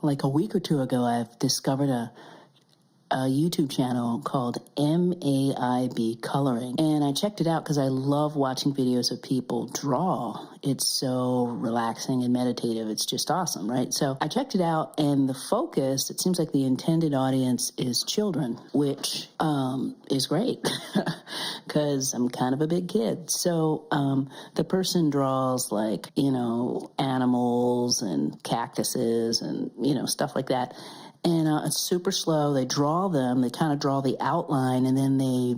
like a week or two ago, I've discovered a YouTube channel called MAIB Coloring. And I checked it out because I love watching videos of people draw. It's so relaxing and meditative. It's just awesome, right? So I checked it out, and the focus, it seems like the intended audience is children, which is great because I'm kind of a big kid. So the person draws like, animals and cactuses and, stuff like that. And it's super slow. They draw them. They kind of draw the outline, and then they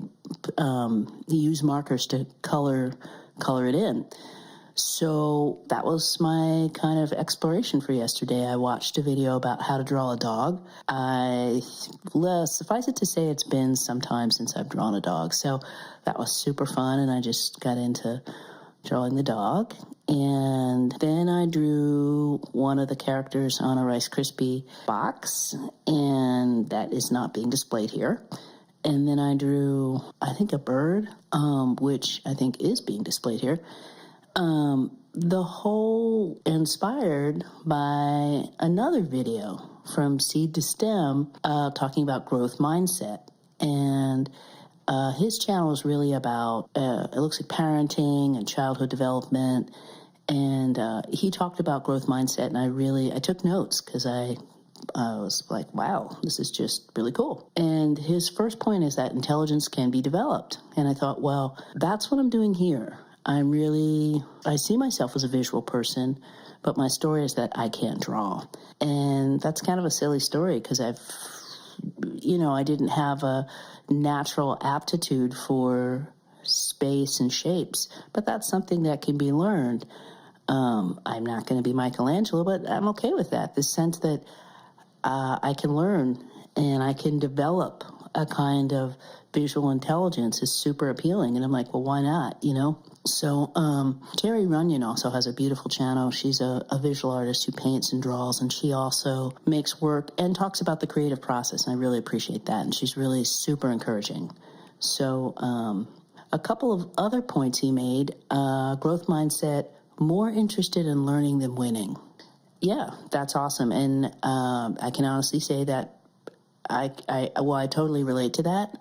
use markers to color it in. So that was my kind of exploration for yesterday. I watched a video about how to draw a dog. Suffice it to say, it's been some time since I've drawn a dog. So that was super fun, and I just got into drawing the dog. And then I drew one of the characters on a Rice Krispie box, and that is not being displayed here. And then I drew, I think, a bird, which I think is being displayed here. The whole inspired by another video from Seed to Stem talking about growth mindset. And his channel is really about, it looks like parenting and childhood development. And he talked about growth mindset, and I took notes because I was like, wow, this is just really cool. And his first point is that intelligence can be developed. And I thought, well, that's what I'm doing here. I see myself as a visual person, but my story is that I can't draw. And that's kind of a silly story because I didn't have a natural aptitude for space and shapes, but that's something that can be learned. I'm not going to be Michelangelo, but I'm okay with that. The sense that I can learn and I can develop a kind of visual intelligence is super appealing. And I'm like, well, why not, So Terry Runyan also has a beautiful channel. She's a visual artist who paints and draws, and she also makes work and talks about the creative process, and I really appreciate that, and she's really super encouraging. So a couple of other points he made, growth mindset, more interested in learning than winning. Yeah, that's awesome, and I can honestly say that I totally relate to that.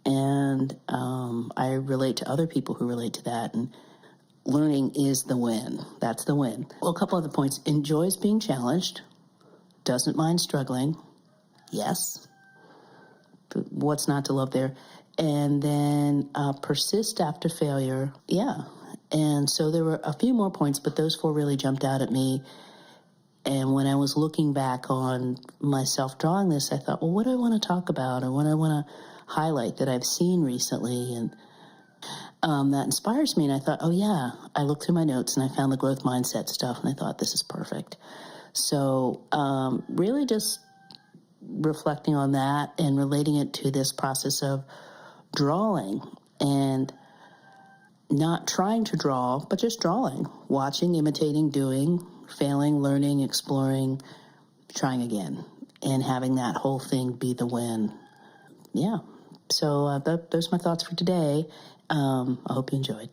And I relate to other people who relate to that. And learning is the win. That's the win. Well, a couple other points. Enjoys being challenged. Doesn't mind struggling. Yes. But what's not to love there? And then persist after failure. Yeah. And so there were a few more points, but those four really jumped out at me. And when I was looking back on myself drawing this, I thought, well, what do I want to talk about, or what do I want to highlight that I've seen recently? And that inspires me. And I thought, oh yeah, I looked through my notes and I found the growth mindset stuff, and I thought, this is perfect. So really just reflecting on that and relating it to this process of drawing, and not trying to draw, but just drawing, watching, imitating, doing, failing, learning, exploring, trying again, and having that whole thing be the win. Yeah. So those are my thoughts for today. I hope you enjoyed.